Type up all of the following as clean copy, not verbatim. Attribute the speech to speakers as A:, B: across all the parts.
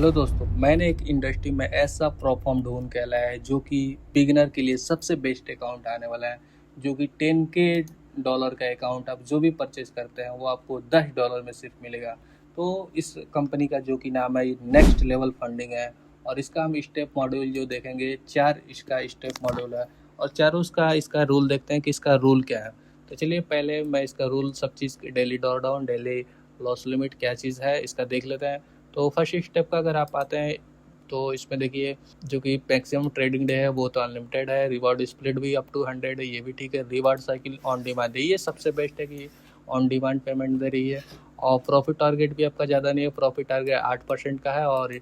A: Hello दोस्तों, मैंने एक इंडस्ट्री में ऐसा प्लेटफॉर्म ढूंढ के लाया है जो कि बिगिनर के लिए सबसे बेस्ट अकाउंट आने वाला है। जो कि 10K डॉलर का अकाउंट आप जो भी परचेज करते हैं वो आपको $10 में सिर्फ मिलेगा। तो इस कंपनी का जो कि नाम है नेक्स्ट लेवल फंडिंग है। और इसका हम स्टेप मॉड्यूल जो देखेंगे, 4 इसका स्टेप मॉड्यूल है और चारों इसका रूल देखते हैं कि इसका रूल क्या है। तो चलिए पहले मैं इसका रूल सब चीज़ daily drawdown, daily loss limit क्या चीज़ है इसका देख लेते हैं। तो फर्स्ट स्टेप का अगर आप आते हैं तो इसमें देखिए जो कि मैक्सिमम ट्रेडिंग डे है वो तो अनलिमिटेड है। रिवार्ड स्प्लिट भी अप टू 100 है, ये भी ठीक है। रिवार्ड साइकिल ऑन डिमांड है, ये सबसे बेस्ट है कि ऑन डिमांड पेमेंट दे रही है। और प्रॉफिट टारगेट भी आपका ज़्यादा नहीं है, प्रॉफिट टारगेट 8% का है। और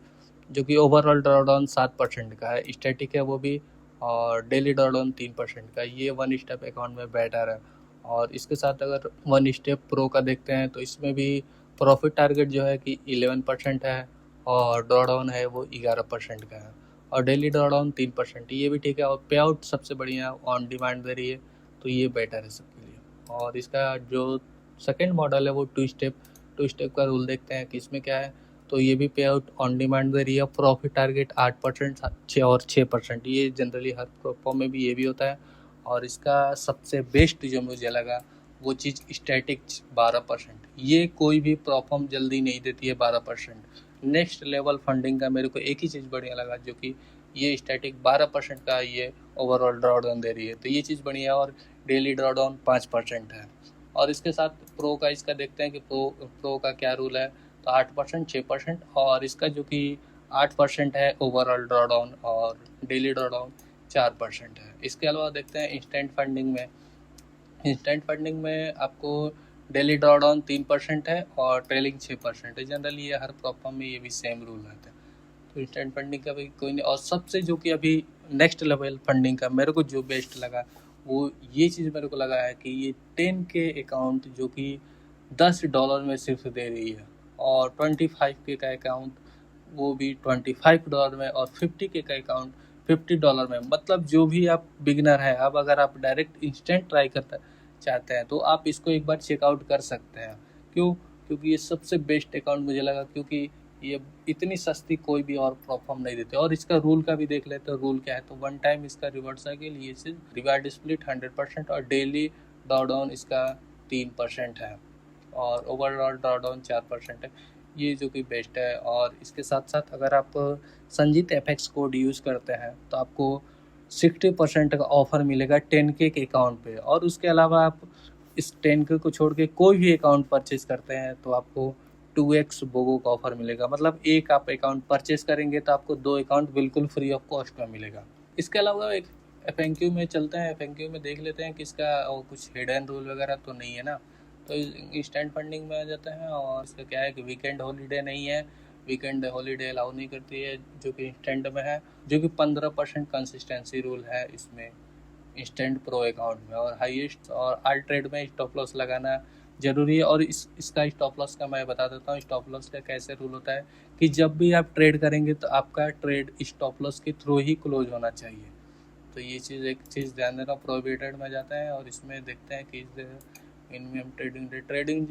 A: जो कि ओवरऑल ड्रॉडाउन 7% का है, स्टैटिक है वो भी। और डेली ड्रॉडाउन 3% का, ये वन स्टेप अकाउंट में बेटर है। और इसके साथ अगर वन स्टेप प्रो का देखते हैं तो इसमें भी प्रॉफिट टारगेट जो है कि 11% है और ड्रॉडाउन है वो 11% का है। और डेली ड्रॉडाउन 3%, ये भी ठीक है। और पे आउट सबसे बढ़िया ऑन डिमांड दे रही है, तो ये बेटर है सबके लिए। और इसका जो सेकेंड मॉडल है वो टू स्टेप का रूल देखते हैं कि इसमें क्या है। तो ये भी पे आउट ऑन डिमांड दे रही है, प्रॉफिट टारगेट 8% और 6%, ये जनरली हर प्लेटफॉर्म में भी ये भी होता है। और इसका सबसे बेस्ट जो मुझे लगा वो चीज़ स्टैटिक 12%, ये कोई भी प्लेटफॉर्म जल्दी नहीं देती है 12%। नेक्स्ट लेवल फंडिंग का मेरे को एक ही चीज़ बढ़िया लगा, जो कि ये स्टैटिक 12% का ये ओवरऑल ड्रॉडाउन दे रही है, तो ये चीज़ बढ़िया है। और डेली ड्रॉडाउन 5% है। और इसके साथ प्रो का इसका देखते हैं कि प्रो का क्या रूल है। तो 8%, 6%, और इसका जो कि 8% है ओवरऑल ड्रॉडाउन और डेली ड्रॉडाउन 4% है। इसके अलावा देखते हैं इंस्टेंट फंडिंग में आपको डेली ड्रॉडाउन 3% है और ट्रेलिंग 6% है। जनरली ये हर प्लेटफॉर्म में ये भी सेम रूल रहता है। तो इंस्टेंट फंडिंग का भी कोई नहीं। और सबसे जो कि अभी नेक्स्ट लेवल फंडिंग का मेरे को जो बेस्ट लगा वो ये चीज़ मेरे को लगा है कि ये 10K अकाउंट जो कि $10 में सिर्फ दे रही है। और 25K का अकाउंट वो भी $25 में। और 50K का अकाउंट $50 में। मतलब जो भी आप बिगिनर है, अब अगर आप डायरेक्ट इंस्टेंट ट्राई करते चाहते हैं तो आप इसको एक बार चेकआउट कर सकते हैं। क्यों? क्योंकि ये सबसे बेस्ट अकाउंट मुझे लगा, क्योंकि ये इतनी सस्ती कोई भी और प्लेटफॉर्म नहीं देते। और इसका रूल का भी देख लेते हैं, रूल क्या है। तो वन टाइम इसका रिवॉर्ड साइकिल, ये चीज़ रिवार्ड स्प्लिट 100% और डेली ड्रॉडाउन इसका 3% है और ओवरऑल ड्रॉडाउन 4% है, ये जो कि बेस्ट है। और इसके साथ साथ अगर आप संजीत एफएक्स कोड यूज़ करते हैं तो आपको 60% का ऑफर मिलेगा 10K के अकाउंट पे। और उसके अलावा आप इस 10K को छोड़ के कोई भी अकाउंट परचेज करते हैं तो आपको 2x बोगो का ऑफर मिलेगा। मतलब एक आप अकाउंट परचेज करेंगे तो आपको 2 अकाउंट बिल्कुल फ्री ऑफ कॉस्ट में मिलेगा। इसके अलावा एक FAQ में चलते हैं, FAQ में देख लेते हैं कि इसका कुछ हिडन रूल वगैरह तो नहीं है ना। तो इंस्टेंट फंडिंग में आ जाते हैं। और इसका क्या है कि वीकेंड हॉलीडे नहीं है, वीकेंड हॉलीडे अलाउ नहीं करती है जो कि इंस्टेंट में है। जो कि 15% कंसिस्टेंसी रूल है इसमें इंस्टेंट प्रो अकाउंट में। और हाईएस्ट और आल ट्रेड में स्टॉप लॉस लगाना ज़रूरी है। और इसका स्टॉप लॉस का मैं बता देता हूँ। स्टॉप लॉस का कैसे रूल होता है कि जब भी आप ट्रेड करेंगे तो आपका ट्रेड स्टॉप लॉस के थ्रू ही क्लोज होना चाहिए। तो ये चीज़ एक चीज़ ध्यान देना। प्रोहिबिटेड में जाता है और इसमें देखते हैं कि मिनिमम ट्रेडिंग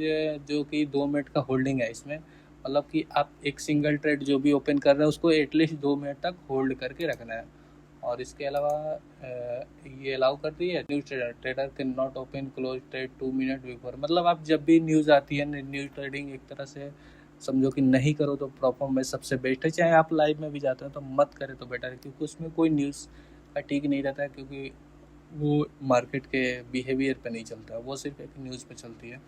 A: जो कि 2 मिनट का होल्डिंग है इसमें। मतलब कि आप एक सिंगल ट्रेड जो भी ओपन कर रहे हैं उसको एटलीस्ट 2 मिनट तक होल्ड करके रखना है। और इसके अलावा ये अलाउ करती है news trader can not open close trade 2 minute before. मतलब आप जब भी न्यूज़ आती है, न्यूज़ ट्रेडिंग एक तरह से समझो कि नहीं करो तो प्लेटफॉर्म में सबसे बेस्ट है। चाहे आप लाइव में भी जाते हैं तो मत करें तो बेटर है, क्योंकि उसमें कोई न्यूज़ का ठीक नहीं रहता है। क्योंकि वो मार्केट के बिहेवियर पे नहीं चलता है, वो सिर्फ एक न्यूज़ पे चलती है।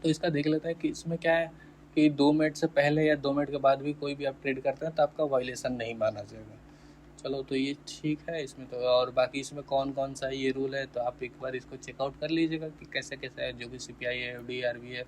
A: तो इसका देख लेते हैं कि इसमें क्या है कि 2 मिनट से पहले या 2 मिनट के बाद भी कोई भी आप ट्रेड करते हैं तो आपका वायलेशन नहीं माना जाएगा। चलो तो ये ठीक है इसमें तो। और बाकी इसमें कौन कौन सा ये रूल है तो आप एक बार इसको चेकआउट कर लीजिएगा कि कैसे कैसे है। जो कि CPI है, FD, RB है,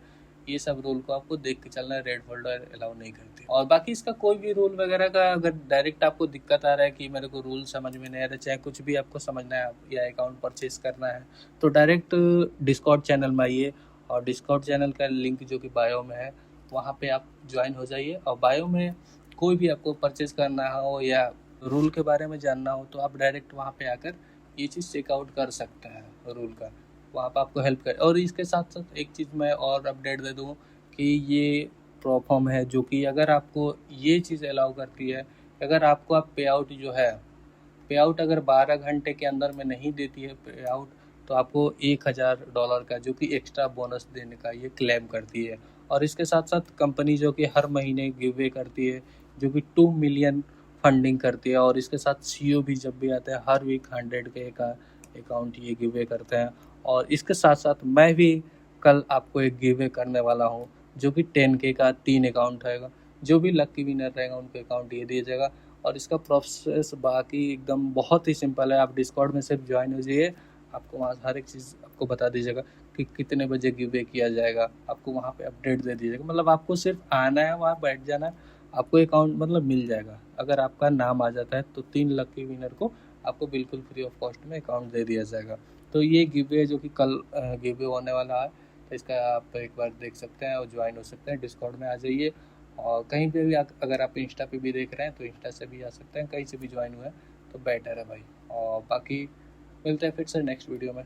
A: ये सब रूल को आपको देख के चलना है। रेड होल्डर अलाउ नहीं करते। और बाकी इसका कोई भी रूल वगैरह का अगर डायरेक्ट आपको दिक्कत आ रहा है कि मेरे को रूल समझ में नहीं आ रहा, चाहे कुछ भी आपको समझना है या अकाउंट परचेज करना है, तो डायरेक्ट डिस्कॉर्ड चैनल में आइए। और डिस्कॉर्ड चैनल का लिंक जो कि बायो में है, वहाँ पे आप ज्वाइन हो जाइए। और बायो में कोई भी आपको परचेज करना हो या रूल के बारे में जानना हो तो आप डायरेक्ट वहाँ पे आकर ये चीज़ चेकआउट कर सकते हैं रूल का। वहाँ पर आपको हेल्प कर। और इसके साथ साथ एक चीज़ मैं और अपडेट दे दूँ कि ये प्लेटफॉर्म है जो कि अगर आपको ये चीज़ अलाउ करती है, अगर आपको आप पे आउट जो है, पे आउट अगर 12 घंटे के अंदर में नहीं देती है पे आउट, तो आपको $1000 का जो कि एक्स्ट्रा बोनस देने का ये क्लेम करती है। और इसके साथ साथ कंपनी जो कि हर महीने गिव अवे करती है, जो कि 2 मिलियन फंडिंग करती है। और इसके साथ सीईओ भी जब भी आते हैं हर वीक 100K का अकाउंट ये गिव अवे करते हैं। और इसके साथ साथ मैं भी कल आपको एक गिव अवे करने वाला हूँ, जो कि 10K का 3 अकाउंट रहेगा। जो भी लकी विनर रहेगा उनको अकाउंट ये दिया जाएगा। और इसका प्रोसेस बाकी एकदम बहुत ही सिंपल है। आप डिस्कॉर्ड में सिर्फ ज्वाइन हो जाइए, आपको वहाँ हर एक चीज़ आपको बता दीजिएगा कि कितने बजे गिव अवे किया जाएगा, आपको वहाँ पे अपडेट दे दीजिएगा। मतलब आपको सिर्फ आना है, वहाँ बैठ जाना है, आपको अकाउंट मतलब मिल जाएगा। अगर आपका नाम आ जाता है तो 3 लकी विनर को आपको बिल्कुल फ्री ऑफ कॉस्ट में अकाउंट दे दिया जाएगा। तो ये गिव अवे जो कि कल गिव अवे होने वाला है, तो इसका आप एक बार देख सकते हैं और ज्वाइन हो सकते हैं। डिस्कॉर्ड में आ जाइए, और कहीं पे भी अगर आप इंस्टा पे भी देख रहे हैं तो इंस्टा से भी आ सकते हैं, कहीं से भी ज्वाइन हुए हैं तो बेटर है भाई। और बाकी मिलते हैं फिर से नेक्स्ट वीडियो में।